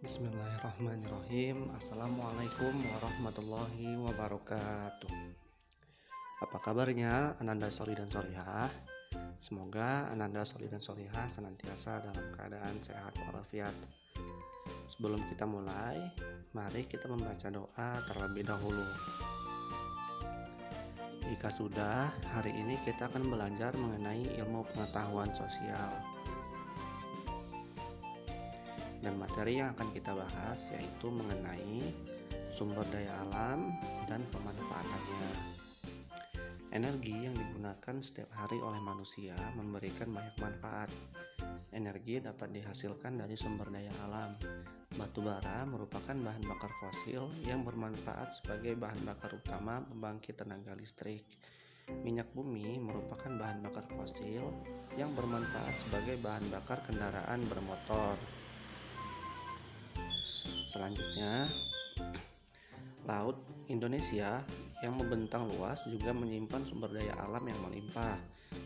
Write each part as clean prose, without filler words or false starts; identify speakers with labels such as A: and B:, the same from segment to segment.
A: Bismillahirrahmanirrahim. Assalamualaikum warahmatullahi wabarakatuh. Apa kabarnya Ananda Soli dan Solihah? Semoga Ananda Soli dan Solihah senantiasa dalam keadaan sehat walafiat. Sebelum kita mulai, mari kita membaca doa terlebih dahulu. Jika sudah, hari ini kita akan belajar mengenai ilmu pengetahuan sosial. Dan materi yang akan kita bahas yaitu mengenai sumber daya alam dan pemanfaatannya. Energi yang digunakan setiap hari oleh manusia memberikan banyak manfaat. Energi dapat dihasilkan dari sumber daya alam. Batu bara merupakan bahan bakar fosil yang bermanfaat sebagai bahan bakar utama pembangkit tenaga listrik. Minyak bumi merupakan bahan bakar fosil yang bermanfaat sebagai bahan bakar kendaraan bermotor. Selanjutnya, Laut Indonesia yang membentang luas juga menyimpan sumber daya alam yang melimpah.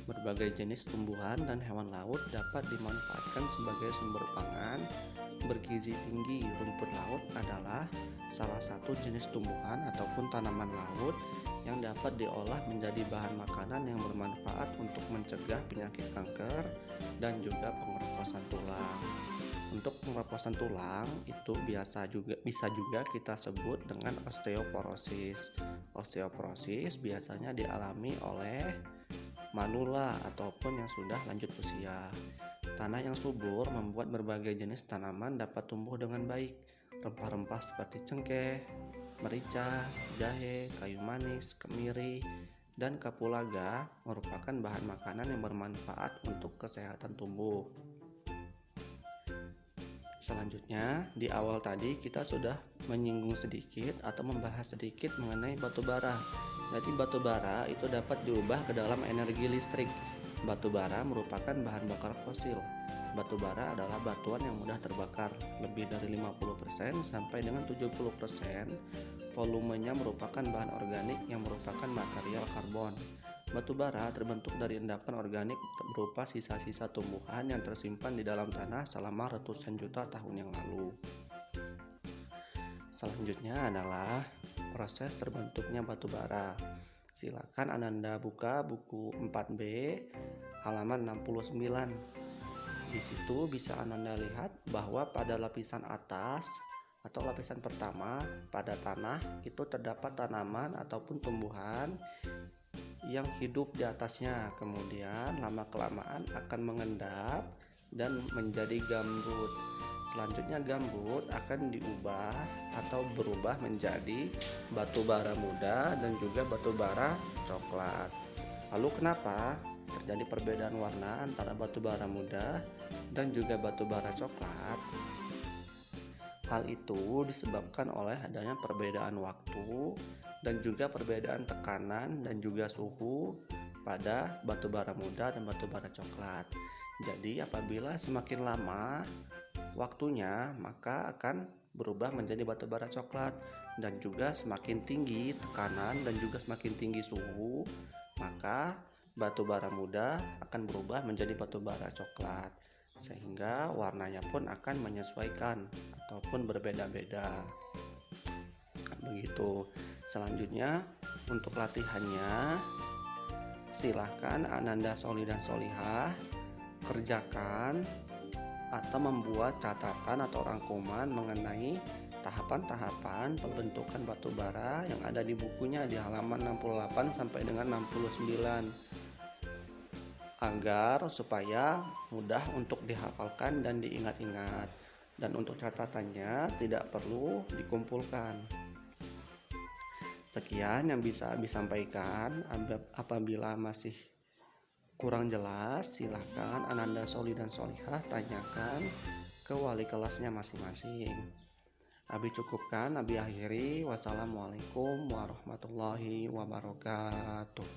A: Berbagai jenis tumbuhan dan hewan laut dapat dimanfaatkan sebagai sumber pangan bergizi tinggi. Rumput laut adalah salah satu jenis tumbuhan ataupun tanaman laut yang dapat diolah menjadi bahan makanan yang bermanfaat untuk mencegah penyakit kanker dan juga pengeroposan tulang. Untuk pengeroposan tulang itu bisa juga kita sebut dengan osteoporosis. Osteoporosis biasanya dialami oleh manula ataupun yang sudah lanjut usia. Tanah yang subur membuat berbagai jenis tanaman dapat tumbuh dengan baik. Rempah-rempah seperti cengkeh, merica, jahe, kayu manis, kemiri, dan kapulaga merupakan bahan makanan yang bermanfaat untuk kesehatan tubuh. Selanjutnya, di awal tadi kita sudah menyinggung sedikit atau membahas sedikit mengenai batu bara. Jadi batu bara itu dapat diubah ke dalam energi listrik. Batu bara merupakan bahan bakar fosil. Batu bara adalah batuan yang mudah terbakar. Lebih dari 50% sampai dengan 70% volumenya merupakan bahan organik yang merupakan material karbon. Batu bara terbentuk dari endapan organik berupa sisa-sisa tumbuhan yang tersimpan di dalam tanah selama ratusan juta tahun yang lalu. Selanjutnya adalah proses terbentuknya batu bara. Silakan Ananda buka buku 4B halaman 69. Di situ bisa Ananda lihat bahwa pada lapisan atas atau lapisan pertama pada tanah itu terdapat tanaman ataupun tumbuhan yang hidup di atasnya, kemudian lama-kelamaan akan mengendap dan menjadi gambut. Selanjutnya gambut akan diubah atau berubah menjadi batu bara muda dan juga batu bara coklat. Lalu kenapa terjadi perbedaan warna antara batu bara muda dan juga batu bara coklat? Hal itu disebabkan oleh adanya perbedaan waktu dan juga perbedaan tekanan dan juga suhu pada batu bara muda dan batu bara coklat. Jadi apabila semakin lama waktunya maka akan berubah menjadi batu bara coklat, dan juga semakin tinggi tekanan dan juga semakin tinggi suhu maka batu bara muda akan berubah menjadi batu bara coklat, sehingga warnanya pun akan menyesuaikan ataupun berbeda-beda. Begitu. Selanjutnya untuk latihannya, silahkan Ananda Soli dan Solihah kerjakan atau membuat catatan atau rangkuman mengenai tahapan-tahapan pembentukan batu bara yang ada di bukunya di halaman 68 sampai dengan 69, agar supaya mudah untuk dihafalkan dan diingat-ingat. Dan untuk catatannya tidak perlu dikumpulkan. Sekian yang bisa disampaikan. Apabila masih kurang jelas, silahkan Ananda Soli dan Solihah tanyakan ke wali kelasnya masing-masing. Abi cukupkan, Abi akhiri. Wassalamualaikum warahmatullahi wabarakatuh.